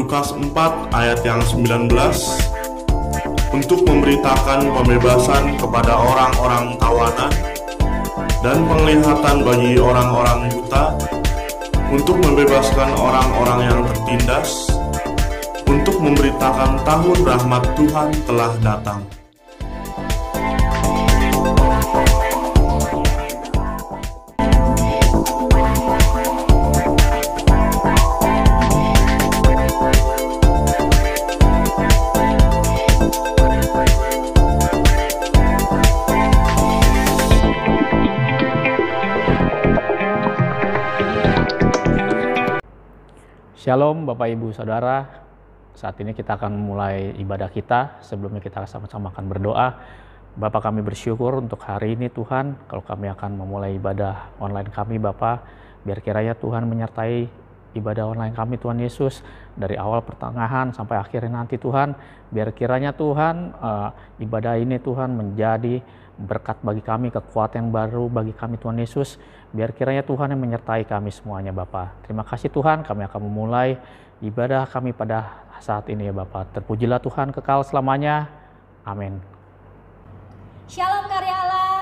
Lukas 4 ayat yang 19, untuk memberitakan pembebasan kepada orang-orang tawanan dan penglihatan bagi orang-orang buta, untuk membebaskan orang-orang yang tertindas, untuk memberitakan tahun rahmat Tuhan telah datang. Shalom Bapak Ibu Saudara, saat ini kita akan memulai ibadah kita. Sebelumnya kita sama-sama akan berdoa. Bapak, kami bersyukur untuk hari ini Tuhan, kalau kami akan memulai ibadah online kami Bapak, biar kiranya Tuhan menyertai ibadah online kami Tuhan Yesus, dari awal pertengahan sampai akhirnya nanti Tuhan. Biar kiranya Tuhan ibadah ini Tuhan menjadi berkat bagi kami, kekuatan baru bagi kami Tuhan Yesus. Biar kiranya Tuhan yang menyertai kami semuanya Bapa. Terima kasih Tuhan, kami akan memulai ibadah kami pada saat ini ya Bapa. Terpujilah Tuhan kekal selamanya. Amin. Shalom karya Allah.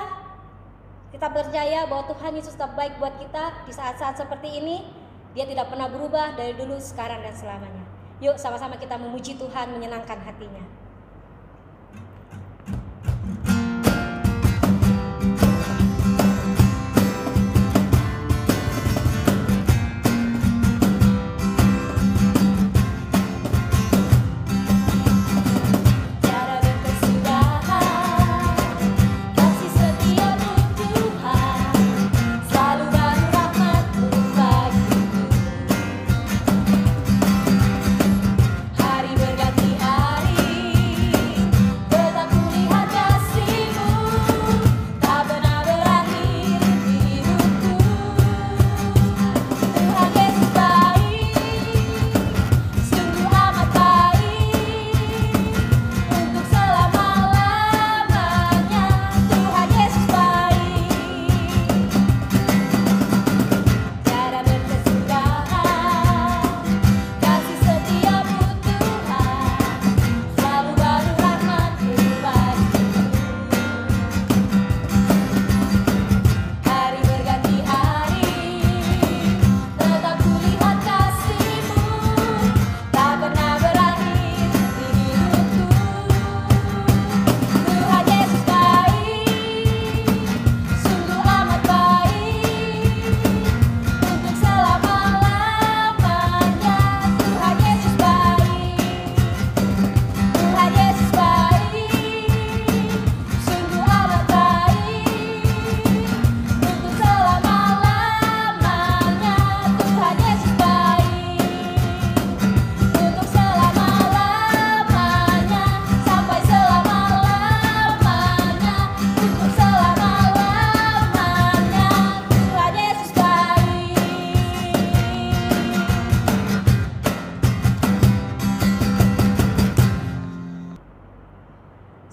Kita percaya bahwa Tuhan Yesus tetap baik buat kita di saat-saat seperti ini. Dia tidak pernah berubah dari dulu, sekarang, dan selamanya. Yuk sama-sama kita memuji Tuhan, menyenangkan hatinya.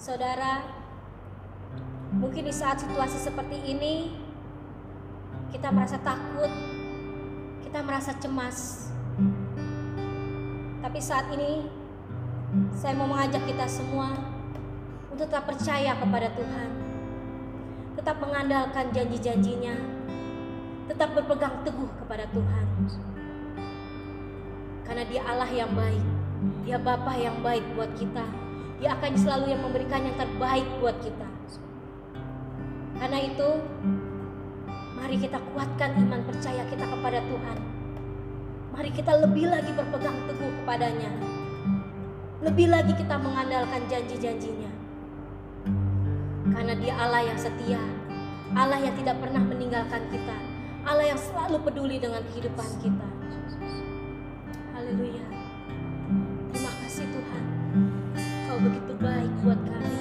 Saudara, mungkin di saat situasi seperti ini kita merasa takut, kita merasa cemas. Tapi saat ini saya mau mengajak kita semua untuk tetap percaya kepada Tuhan, tetap mengandalkan janji-janjinya, tetap berpegang teguh kepada Tuhan. Karena Dia Allah yang baik, Dia Bapa yang baik buat kita. Dia akan selalu yang memberikan yang terbaik buat kita. Karena itu, mari kita kuatkan iman percaya kita kepada Tuhan. Mari kita lebih lagi berpegang teguh kepadanya. Lebih lagi kita mengandalkan janji-janjinya. Karena Dia Allah yang setia, Allah yang tidak pernah meninggalkan kita, Allah yang selalu peduli dengan kehidupan kita. Haleluya. Terima kasih Tuhan, Kau begitu baik buat kami.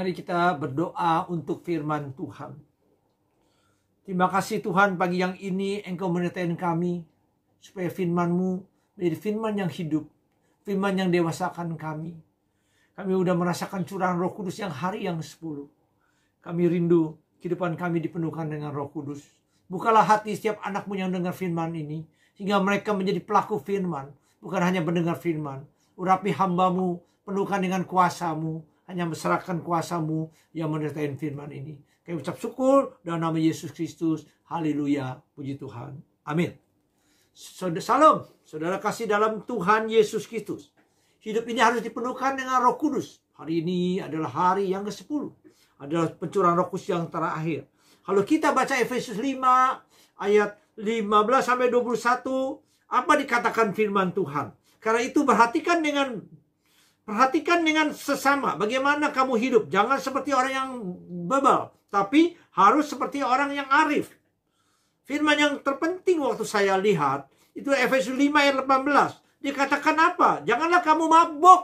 Mari kita berdoa untuk firman Tuhan. Terima kasih Tuhan, pagi yang ini Engkau menyertai kami, supaya firman-Mu menjadi firman yang hidup, firman yang dewasakan kami. Kami sudah merasakan curahan Roh Kudus yang hari yang 10. Kami rindu kehidupan kami dipenuhkan dengan Roh Kudus. Bukalah hati setiap anak-Mu yang dengar firman ini, sehingga mereka menjadi pelaku firman, bukan hanya mendengar firman. Urapi hamba-Mu, penuhkan dengan kuasa-Mu, hanya berserahkan kuasa-Mu yang menyertai firman ini. Kami ucap syukur dalam nama Yesus Kristus. Haleluya, puji Tuhan. Amin. Salam, saudara kasih dalam Tuhan Yesus Kristus. Hidup ini harus dipenuhkan dengan Roh Kudus. Hari ini adalah hari yang ke-10. Adalah pencurahan Roh Kudus yang terakhir. Kalau kita baca Efesus 5 ayat 15 sampai 21, apa dikatakan firman Tuhan? Karena itu perhatikan dengan sesama. Bagaimana kamu hidup? Jangan seperti orang yang bebal, tapi harus seperti orang yang arif. Firman yang terpenting waktu saya lihat itu Efesus 5 ayat 18. Dikatakan apa? Janganlah kamu mabuk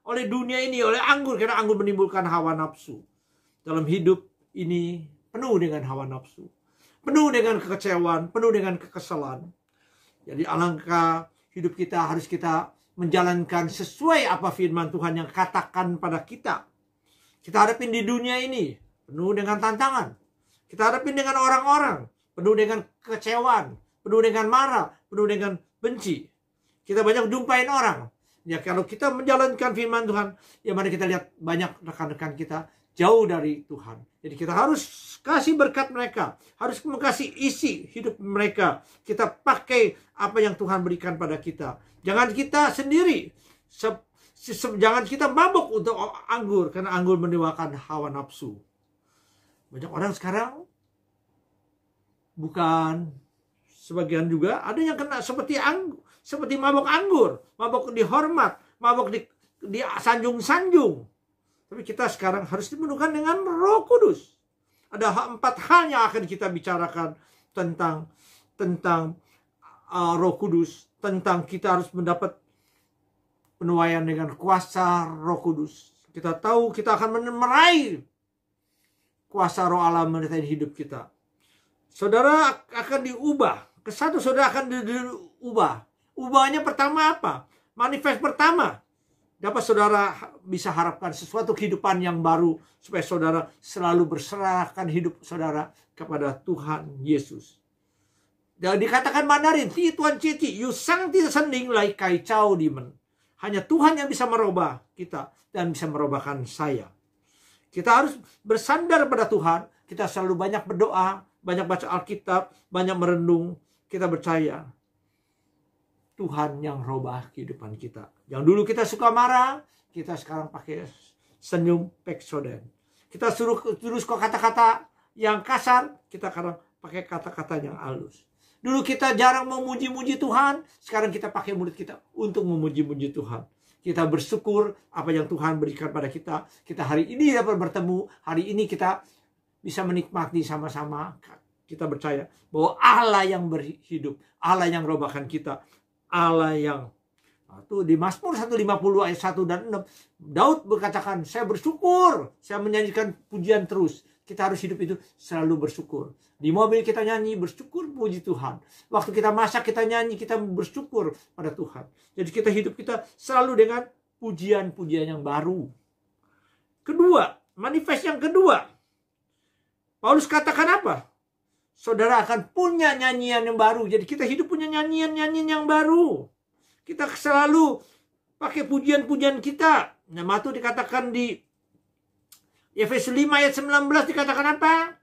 oleh dunia ini, oleh anggur, karena anggur menimbulkan hawa nafsu. Dalam hidup ini penuh dengan hawa nafsu, penuh dengan kekecewaan, penuh dengan kekesalan. Jadi alangkah hidup kita harus kita menjalankan sesuai apa firman Tuhan yang katakan pada kita. Kita hadapin di dunia ini penuh dengan tantangan. Kita hadapin dengan orang-orang penuh dengan kekecewaan, penuh dengan marah, penuh dengan benci. Kita banyak jumpain orang. Ya kalau kita menjalankan firman Tuhan, ya mari kita lihat banyak rekan-rekan kita jauh dari Tuhan. Jadi kita harus kasih berkat mereka, harus kasih isi hidup mereka. Kita pakai apa yang Tuhan berikan pada kita. Jangan kita sendiri, jangan kita mabuk untuk anggur, karena anggur menimbulkan hawa nafsu. Banyak orang sekarang, bukan sebagian juga, ada yang kena seperti mabuk anggur, mabuk dihormat, mabuk di sanjung-sanjung. Tapi kita sekarang harus dipenuhkan dengan Roh Kudus. Ada 4 hal yang akan kita bicarakan tentang Roh Kudus, tentang kita harus mendapat penuaian dengan kuasa Roh Kudus. Kita tahu kita akan meraih kuasa Roh Allah menyertai hidup kita. Saudara akan diubah. Kesatu saudara akan diubah. Ubahnya pertama apa? Manifest pertama. Dapat saudara bisa harapkan sesuatu kehidupan yang baru. Supaya saudara selalu berserahkan hidup saudara kepada Tuhan Yesus. Dan dikatakan Mandarin, Ti Tuhan Cici, Yu Sang Ti Sending Lai Kai Cao Dimen. Hanya Tuhan yang bisa merubah kita dan bisa merubahkan saya. Kita harus bersandar pada Tuhan. Kita selalu banyak berdoa, banyak baca Alkitab, banyak merenung. Kita percaya Tuhan yang rubah kehidupan kita. Yang dulu kita suka marah, kita sekarang pakai senyum peksoden. Kita suruh kata-kata yang kasar, kita sekarang pakai kata-kata yang halus. Dulu kita jarang memuji-muji Tuhan, sekarang kita pakai mulut kita untuk memuji-muji Tuhan. Kita bersyukur apa yang Tuhan berikan pada kita. Kita hari ini dapat bertemu, hari ini kita bisa menikmati sama-sama. Kita percaya bahwa Allah yang berhidup, Allah yang robahkan kita, Allah yang itu di Mazmur 150 ayat 1 dan 6. Daud berkatakan, saya bersyukur, saya menyanyikan pujian terus. Kita harus hidup itu selalu bersyukur. Di mobil kita nyanyi, bersyukur, puji Tuhan. Waktu kita masak, kita nyanyi, kita bersyukur pada Tuhan. Jadi kita hidup kita selalu dengan pujian-pujian yang baru. Kedua, manifest yang kedua. Paulus katakan apa? Saudara akan punya nyanyian yang baru. Jadi kita hidup punya nyanyian-nyanyian yang baru. Kita selalu pakai pujian-pujian kita. Nama itu dikatakan di Efesus 5 ayat 19 dikatakan apa?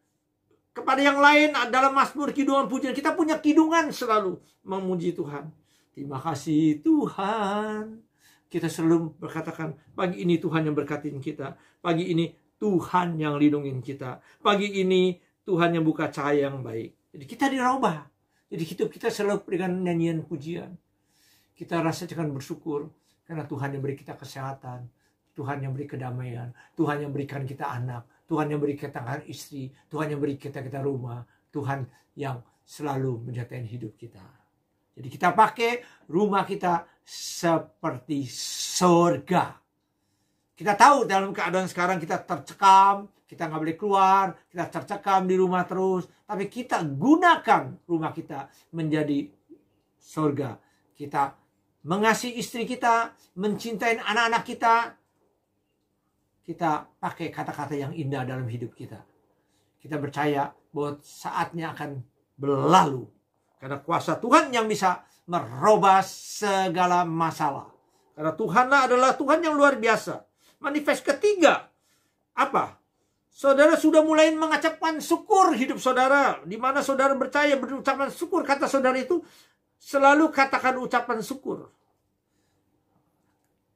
Kepada yang lain dalam Mazmur kidungan pujian. Kita punya kidungan selalu memuji Tuhan. Terima kasih Tuhan. Kita selalu berkatakan, pagi ini Tuhan yang berkatin kita. Pagi ini Tuhan yang lindungin kita. Pagi ini Tuhan yang buka cahaya yang baik. Jadi kita dirubah. Jadi hidup kita selalu dengan nyanyian pujian. Kita rasakan bersyukur karena Tuhan yang beri kita kesehatan. Tuhan yang beri kedamaian, Tuhan yang berikan kita anak, Tuhan yang beri kita istri, Tuhan yang beri kita rumah, Tuhan yang selalu menyertai hidup kita. Jadi kita pakai rumah kita seperti surga. Kita tahu dalam keadaan sekarang kita tercekam, kita nggak boleh keluar, kita tercekam di rumah terus. Tapi kita gunakan rumah kita menjadi surga. Kita mengasihi istri kita, mencintai anak-anak kita. Kita pakai kata-kata yang indah dalam hidup kita. Kita percaya bahwa saatnya akan berlalu. Karena kuasa Tuhan yang bisa merubah segala masalah. Karena Tuhanlah adalah Tuhan yang luar biasa. Manifest ketiga, apa? Saudara sudah mulai mengucapkan syukur hidup saudara. Di mana saudara percaya berucapan syukur. Kata saudara itu selalu katakan ucapan syukur.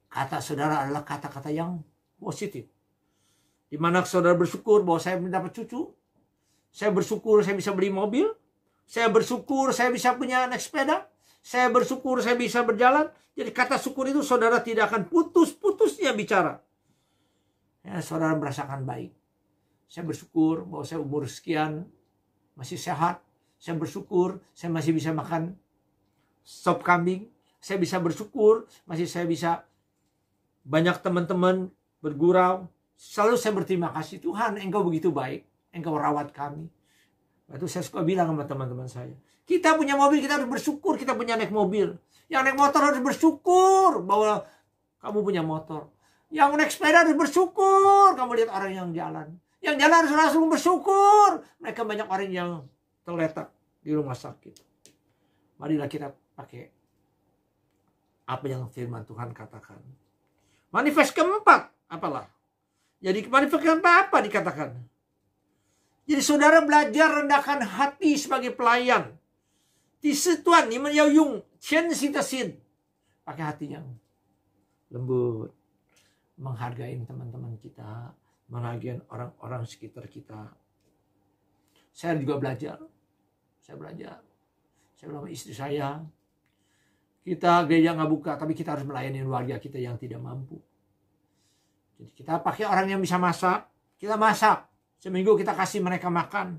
Kata saudara adalah kata-kata yang positif. Di mana saudara bersyukur bahwa saya mendapat cucu. Saya bersyukur saya bisa beli mobil. Saya bersyukur saya bisa punya naik sepeda. Saya bersyukur saya bisa berjalan. Jadi kata syukur itu saudara tidak akan putus-putusnya bicara. Ya, saudara merasakan baik. Saya bersyukur bahwa saya umur sekian masih sehat. Saya bersyukur saya masih bisa makan sop kambing. Saya bisa bersyukur masih saya bisa banyak teman-teman bergurau. Selalu saya berterima kasih, Tuhan engkau begitu baik. Engkau rawat kami. Itu saya suka bilang sama teman-teman saya. Kita punya mobil, kita harus bersyukur kita punya naik mobil. Yang naik motor harus bersyukur bahwa kamu punya motor. Yang naik sepeda harus bersyukur kamu lihat orang yang jalan. Yang jalan harus langsung bersyukur. Mereka banyak orang yang terletak di rumah sakit. Marilah kita pakai apa yang firman Tuhan katakan. Manifest keempat, apalah? Jadi manifest keempat apa dikatakan? Jadi saudara belajar rendahkan hati sebagai pelayan. Di situan ni menyayung chen sitasin. Pakai hati yang lembut. Menghargai teman-teman kita. Menghargai orang-orang sekitar kita. Saya juga belajar. Saya belajar. Saya bilang sama istri saya. Kita gereja nggak buka. Tapi kita harus melayani warga kita yang tidak mampu. Jadi kita pakai orang yang bisa masak. Kita masak. Seminggu kita kasih mereka makan.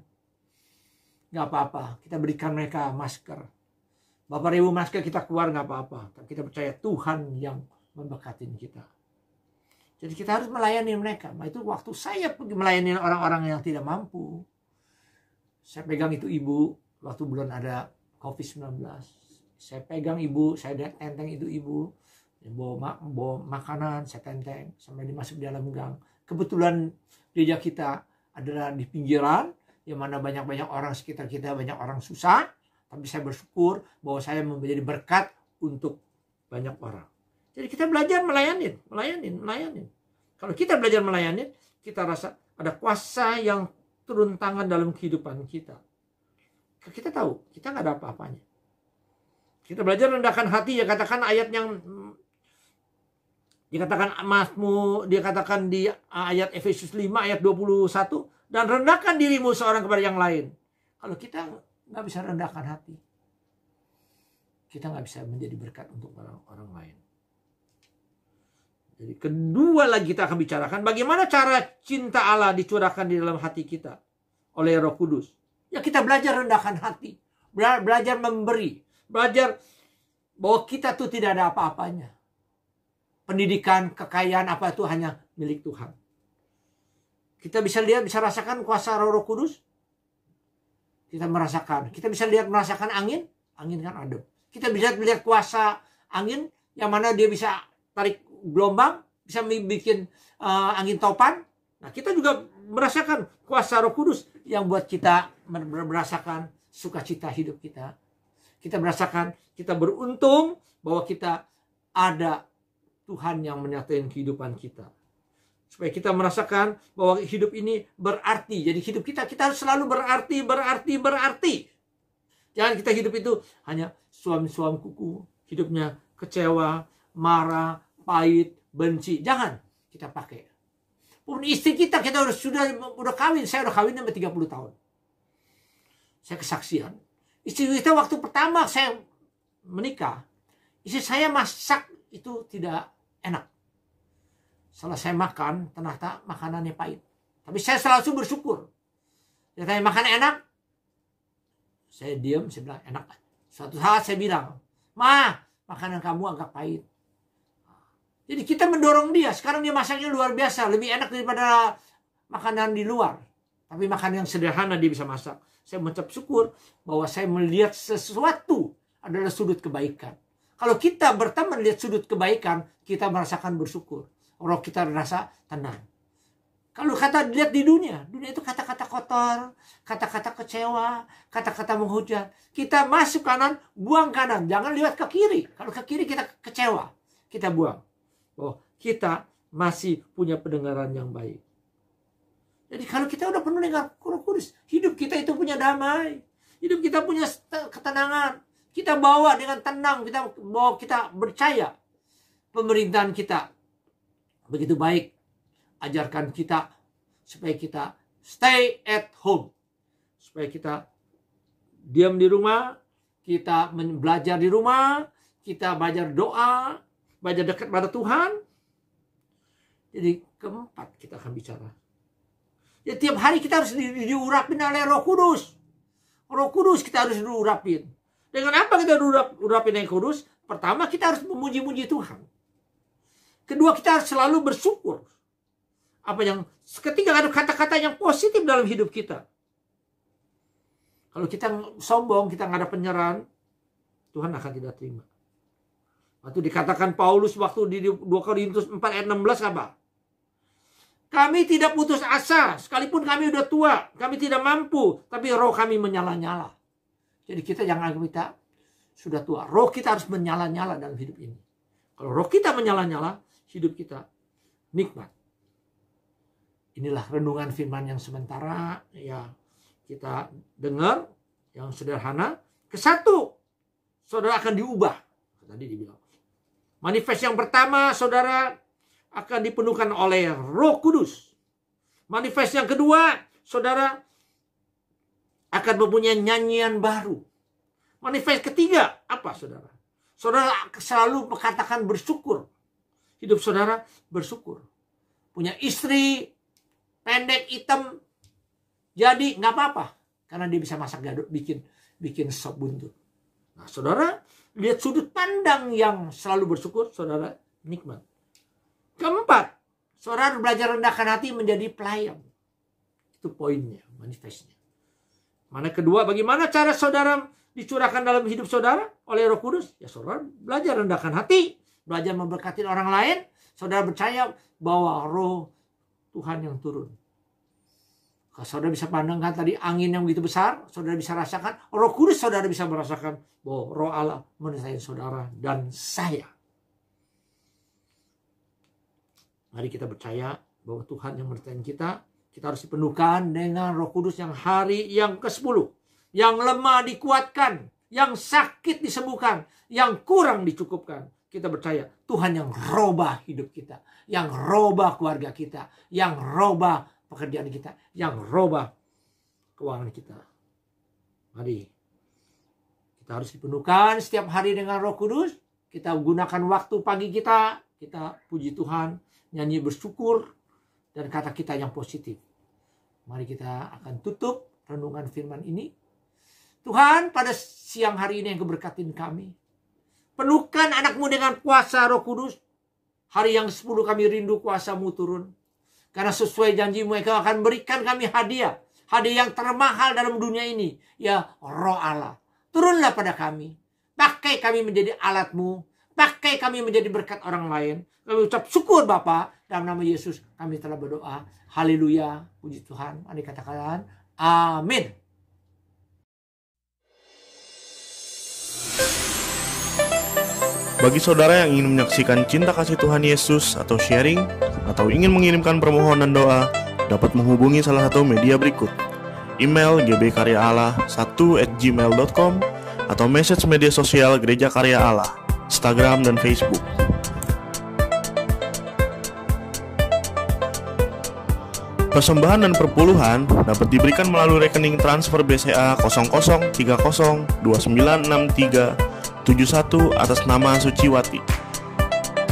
Gak apa-apa. Kita berikan mereka masker. Bapak ribu masker kita keluar gak apa-apa. Tapi kita percaya Tuhan yang memberkatin kita. Jadi kita harus melayani mereka. Nah, itu waktu saya pergi melayani orang-orang yang tidak mampu. Saya pegang itu ibu. Waktu belum ada COVID-19. Saya pegang ibu. Saya tenteng itu ibu. Bawa makanan. Saya tenteng. Sampai dimasuk di dalam gang. Kebetulan gereja kita adalah di pinggiran, yang mana banyak-banyak orang sekitar kita, banyak orang susah. Tapi saya bersyukur bahwa saya menjadi berkat untuk banyak orang. Jadi kita belajar melayanin. Kalau kita belajar melayanin, kita rasa ada kuasa yang turun tangan dalam kehidupan kita. Kita tahu, kita nggak ada apa-apanya. Kita belajar rendahkan hati, ya katakan ayat yang dikatakan di ayat Efesus 5 ayat 21, dan rendahkan dirimu seorang kepada yang lain. Kalau kita nggak bisa rendahkan hati, kita nggak bisa menjadi berkat untuk orang lain. Jadi kedua lagi kita akan bicarakan bagaimana cara cinta Allah dicurahkan di dalam hati kita oleh Roh Kudus. Ya kita belajar rendahkan hati, belajar memberi, belajar bahwa kita tuh tidak ada apa-apanya. Pendidikan, kekayaan apa itu hanya milik Tuhan. Kita bisa lihat, bisa rasakan kuasa Roh Kudus. Kita merasakan. Kita bisa lihat, merasakan angin. Angin kan adem. Kita bisa melihat kuasa angin yang mana dia bisa tarik gelombang, bisa bikin angin topan. Nah, kita juga merasakan kuasa Roh Kudus yang buat kita merasakan sukacita hidup kita. Kita merasakan, kita beruntung bahwa kita ada Tuhan yang menyatakan kehidupan kita. Supaya kita merasakan bahwa hidup ini berarti. Jadi hidup kita harus selalu berarti. Jangan kita hidup itu hanya suam-suam kuku. Hidupnya kecewa, marah, pahit, benci. Jangan kita pakai. Pun istri kita udah kawin. Saya udah kawin sampai 30 tahun. Saya kesaksian. Istri kita waktu pertama saya menikah. Istri saya masak itu tidak enak. Setelah saya makan, ternyata makanannya pahit. Tapi saya selalu bersyukur. Dia tanya, makan enak? Saya diam, saya bilang, enak. Suatu saat saya bilang, Ma, makanan kamu agak pahit. Jadi kita mendorong dia. Sekarang dia masaknya luar biasa. Lebih enak daripada makanan di luar. Tapi makanan yang sederhana dia bisa masak. Saya mengucap syukur bahwa saya melihat sesuatu adalah sudut kebaikan. Kalau kita berteman lihat sudut kebaikan, kita merasakan bersyukur. Roh kita merasa tenang. Kalau kata lihat di dunia itu kata-kata kotor, kata-kata kecewa, kata-kata menghujat. Kita masuk kanan, buang kanan. Jangan lihat ke kiri. Kalau ke kiri kita kecewa, kita buang. Oh, kita masih punya pendengaran yang baik. Jadi kalau kita udah penuh dengan Roh Kudus, hidup kita itu punya damai. Hidup kita punya ketenangan. Kita bawa dengan tenang, kita percaya. Pemerintahan kita begitu baik. Ajarkan kita supaya kita stay at home. Supaya kita diam di rumah, kita belajar di rumah, kita belajar doa, belajar dekat pada Tuhan. Jadi keempat kita akan bicara. Ya, tiap hari kita harus diurapin oleh Roh Kudus. Roh Kudus kita harus diurapin. Dengan apa kita diurapin oleh Kudus? Pertama, kita harus memuji-muji Tuhan. Kedua, kita harus selalu bersyukur. Ketiga, ada kata-kata yang positif dalam hidup kita. Kalau kita sombong, kita nggak ada penyerahan, Tuhan akan tidak terima. Waktu dikatakan Paulus waktu di 2 Korintus 4 ayat 16 apa? Kami tidak putus asa, sekalipun kami udah tua, kami tidak mampu, tapi roh kami menyala-nyala. Jadi kita jangan kita sudah tua, roh kita harus menyala-nyala dalam hidup ini. Kalau roh kita menyala-nyala, hidup kita nikmat. Inilah renungan firman yang sementara ya kita dengar, yang sederhana. Kesatu, saudara akan diubah. Tadi dibilang. Manifest yang pertama, saudara akan dipenuhkan oleh Roh Kudus. Manifest yang kedua, saudara akan mempunyai nyanyian baru. Manifest ketiga, apa saudara? Saudara selalu mengatakan bersyukur. Hidup saudara bersyukur. Punya istri pendek, hitam, jadi nggak apa-apa. Karena dia bisa masak gado, bikin sop buntut. Nah saudara, lihat sudut pandang yang selalu bersyukur, saudara nikmat. Keempat, saudara belajar rendahkan hati menjadi pelayan. Itu poinnya, manifestnya. Mana kedua, bagaimana cara saudara dicurahkan dalam hidup saudara oleh Roh Kudus? Ya saudara belajar rendahkan hati, belajar memberkati orang lain. Saudara percaya bahwa roh Tuhan yang turun. Kalau saudara bisa pandangkan tadi angin yang begitu besar, saudara bisa rasakan, Roh Kudus saudara bisa merasakan bahwa roh Allah menyertai saudara dan saya. Mari kita percaya bahwa Tuhan yang menyertai kita. Kita harus dipenuhkan dengan Roh Kudus yang hari yang ke-10. Yang lemah dikuatkan. Yang sakit disembuhkan. Yang kurang dicukupkan. Kita percaya Tuhan yang robah hidup kita. Yang robah keluarga kita. Yang robah pekerjaan kita. Yang robah keuangan kita. Mari. Kita harus dipenuhkan setiap hari dengan Roh Kudus. Kita gunakan waktu pagi kita. Kita puji Tuhan. Nyanyi bersyukur. Dan kata kita yang positif. Mari kita akan tutup renungan firman ini. Tuhan, pada siang hari ini yang keberkatin kami. Penuhkan anakmu dengan kuasa Roh Kudus. Hari yang 10 kami rindu kuasa-Mu turun. Karena sesuai janji-Mu Engkau akan berikan kami hadiah. Hadiah yang termahal dalam dunia ini. Ya Roh Allah. Turunlah pada kami. Pakai kami menjadi alat-Mu. Pakai kami menjadi berkat orang lain. Kami ucap syukur Bapa. Dalam nama Yesus kami telah berdoa. Haleluya. Puji Tuhan. Mari katakan amin. Bagi saudara yang ingin menyaksikan cinta kasih Tuhan Yesus atau sharing, atau ingin mengirimkan permohonan doa, dapat menghubungi salah satu media berikut. Email gbkaryaala1@gmail.com atau message media sosial Gereja Karya Allah, Instagram dan Facebook. Persembahan dan perpuluhan dapat diberikan melalui rekening transfer BCA 0030296371 atas nama Suciwati.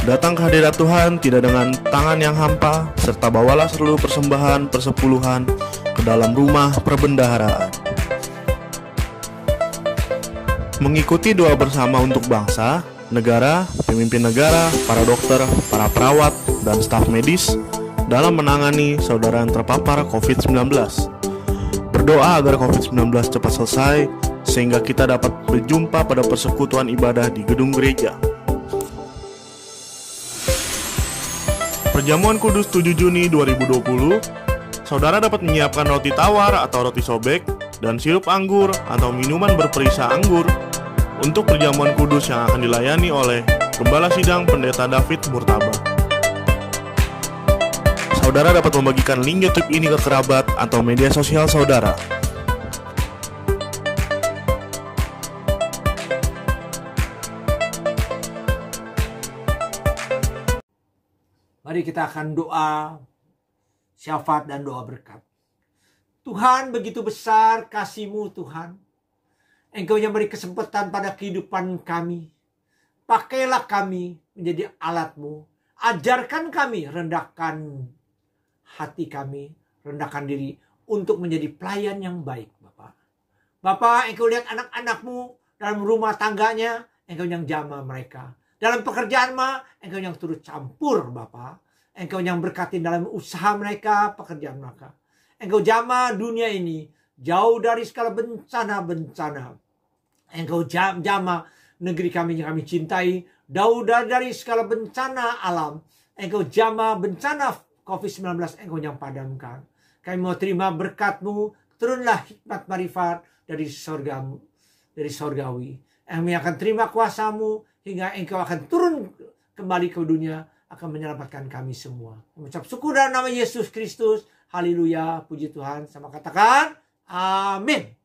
Datang ke hadirat Tuhan tidak dengan tangan yang hampa, serta bawalah seluruh persembahan persepuluhan ke dalam rumah perbendaharaan. Mengikuti doa bersama untuk bangsa, negara, pemimpin negara, para dokter, para perawat, dan staf medis dalam menangani saudara yang terpapar COVID-19. Berdoa agar COVID-19 cepat selesai, sehingga kita dapat berjumpa pada persekutuan ibadah di gedung gereja. Perjamuan Kudus 7 Juni 2020, saudara dapat menyiapkan roti tawar atau roti sobek dan sirup anggur atau minuman berperisa anggur untuk perjamuan kudus yang akan dilayani oleh Gembala Sidang Pendeta David Murtaba. Saudara dapat membagikan link YouTube ini ke kerabat atau media sosial saudara. Mari kita akan doa syafaat dan doa berkat. Tuhan, begitu besar kasih-Mu Tuhan. Engkau yang beri kesempatan pada kehidupan kami. Pakailah kami menjadi alat-Mu. Ajarkan kami, rendahkan hati kami, rendahkan diri untuk menjadi pelayan yang baik, Bapak. Bapak, Engkau lihat anak-anak-Mu dalam rumah tangganya, Engkau yang jamah mereka. Dalam pekerjaan Engkau yang turut campur, Bapak. Engkau yang berkati dalam usaha mereka, pekerjaan mereka. Engkau jamah dunia ini jauh dari segala bencana-bencana. Engkau jamah negeri kami yang kami cintai, jauh dari segala bencana alam. Engkau jamah bencana COVID-19, Engkau yang padamkan. Kami mau terima berkat-Mu, turunlah hikmat marifat dari sorgamu, dari sorgawi. Kami akan terima kuasa-Mu, hingga Engkau akan turun kembali ke dunia, akan menyelamatkan kami semua. Mengucap syukur dalam nama Yesus Kristus. Haleluya, puji Tuhan. Sama katakan, amin.